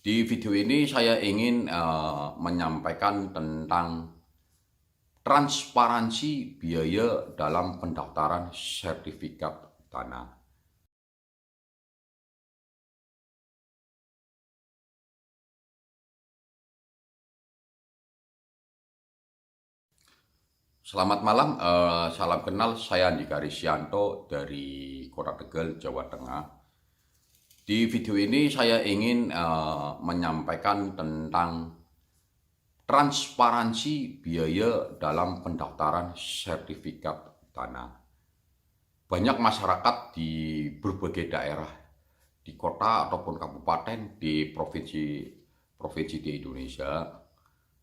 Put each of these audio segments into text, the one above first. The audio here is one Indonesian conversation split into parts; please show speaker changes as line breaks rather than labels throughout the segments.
Di video ini saya ingin menyampaikan tentang transparansi biaya dalam pendaftaran sertifikat tanah. Selamat malam, salam kenal, saya Andika Risyanto dari Kota Tegal, Jawa Tengah. Di video ini saya ingin menyampaikan tentang transparansi biaya dalam pendaftaran sertifikat tanah. Banyak masyarakat di berbagai daerah, di kota ataupun kabupaten, di provinsi di Indonesia,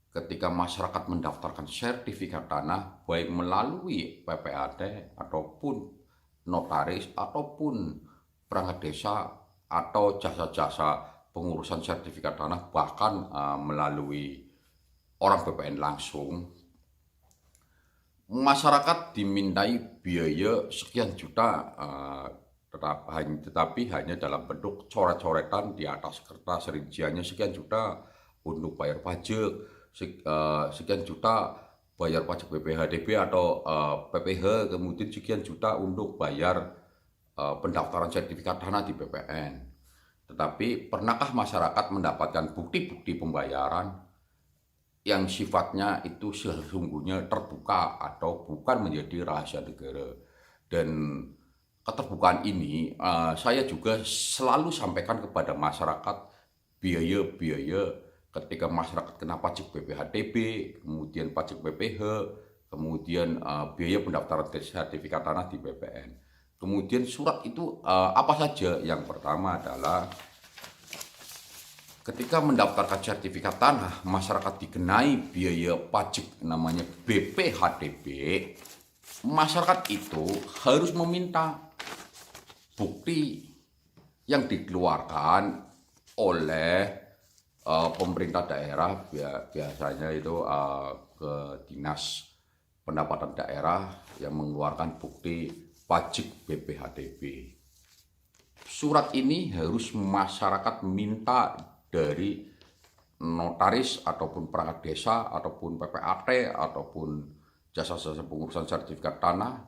ketika masyarakat mendaftarkan sertifikat tanah, baik melalui PPAD ataupun notaris ataupun perangkat desa atau jasa-jasa pengurusan sertifikat tanah, bahkan melalui orang BPN langsung, masyarakat dimintai biaya sekian juta, tetapi hanya dalam bentuk coret-coretan di atas kertas, rinciannya sekian juta untuk bayar pajak, sekian juta bayar pajak BPHDB atau PPH, kemudian sekian juta untuk bayar pendaftaran sertifikat tanah di BPN. Tetapi pernahkah masyarakat mendapatkan bukti-bukti pembayaran yang sifatnya itu sesungguhnya terbuka atau bukan menjadi rahasia negara? Dan keterbukaan ini saya juga selalu sampaikan kepada masyarakat, biaya-biaya ketika masyarakat kena pajak BPHDB, kemudian pajak BPH, kemudian biaya pendaftaran sertifikat tanah di BPN. Kemudian surat itu apa saja? Yang pertama adalah ketika mendaftarkan sertifikat tanah, masyarakat dikenai biaya pajak namanya BPHDB. Masyarakat itu harus meminta bukti yang dikeluarkan oleh pemerintah daerah, biasanya itu ke Dinas Pendapatan Daerah yang mengeluarkan bukti pajak BPHDB. Surat ini harus masyarakat minta dari notaris ataupun perangkat desa ataupun PPAT ataupun jasa-jasa pengurusan sertifikat tanah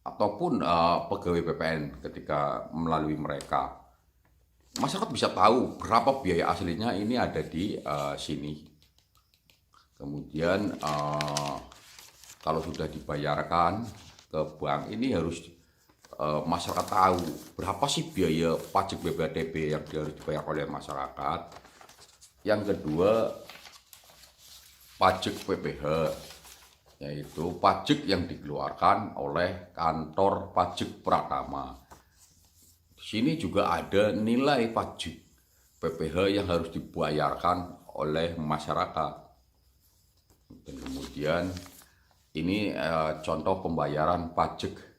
ataupun pegawai BPN ketika melalui mereka. Masyarakat bisa tahu berapa biaya aslinya, ini ada di sini. Kemudian kalau sudah dibayarkan ke bank, ini harus masyarakat tahu berapa sih biaya pajak BPHDB yang harus dibayar oleh masyarakat. Yang kedua, pajak PPH, yaitu pajak yang dikeluarkan oleh kantor pajak Pratama. Di sini juga ada nilai pajak PPH yang harus dibayarkan oleh masyarakat. Dan kemudian ini contoh pembayaran pajak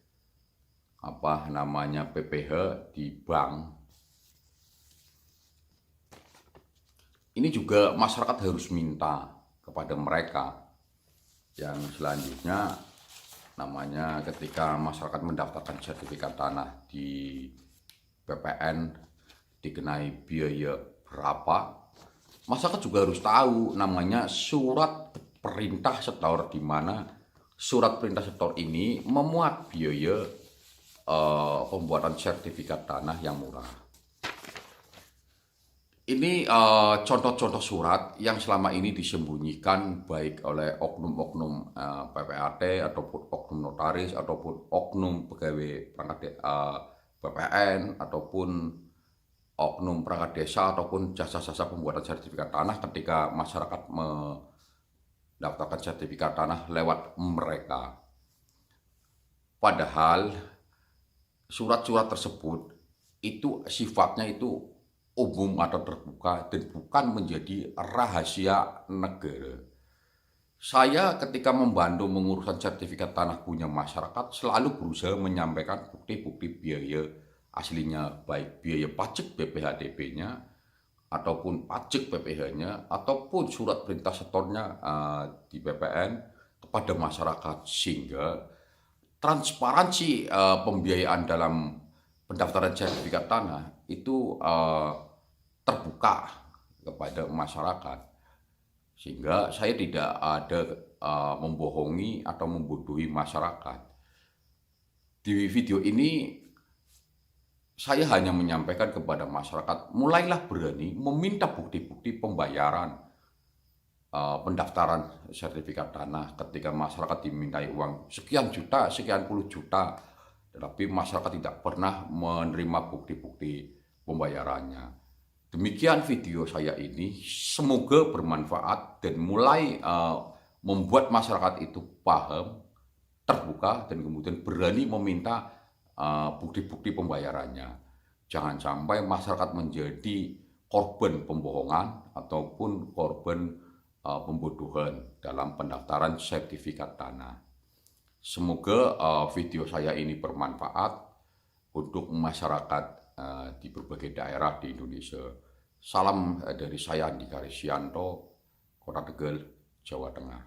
PPH di bank. Ini juga masyarakat harus minta kepada mereka. Yang selanjutnya namanya ketika masyarakat mendaftarkan sertifikat tanah di PPN dikenai biaya berapa, masyarakat juga harus tahu namanya surat perintah setor, di mana surat perintah setor ini memuat biaya pembuatan sertifikat tanah yang murah. Ini contoh-contoh surat yang selama ini disembunyikan baik oleh oknum-oknum PPAT ataupun oknum notaris ataupun oknum pegawai perangkat BPN ataupun oknum perangkat desa ataupun jasa-jasa pembuatan sertifikat tanah ketika masyarakat mendaftarkan sertifikat tanah lewat mereka. Padahal surat-surat tersebut itu sifatnya itu umum atau terbuka dan bukan menjadi rahasia negara. Saya ketika membantu mengurusan sertifikat tanah punya masyarakat selalu berusaha menyampaikan bukti-bukti biaya aslinya, baik biaya pajak BPHDB-nya ataupun pajak PPH-nya ataupun surat perintah setornya di BPN kepada masyarakat, sehingga transparansi pembiayaan dalam pendaftaran sertifikat tanah itu terbuka kepada masyarakat. Sehingga saya tidak ada membohongi atau membodohi masyarakat. Di video ini saya hanya menyampaikan kepada masyarakat, mulailah berani meminta bukti-bukti pembayaran pendaftaran sertifikat tanah ketika masyarakat dimintai uang sekian juta, sekian puluh juta, tetapi masyarakat tidak pernah menerima bukti-bukti pembayarannya. Demikian video saya ini, semoga bermanfaat dan mulai membuat masyarakat itu paham, terbuka, dan kemudian berani meminta bukti-bukti pembayarannya. Jangan sampai masyarakat menjadi korban pembohongan ataupun korban pembodohan dalam pendaftaran sertifikat tanah. Semoga video saya ini bermanfaat untuk masyarakat di berbagai daerah di Indonesia. Salam dari saya Andika Risyanto, Kota Tegal, Jawa Tengah.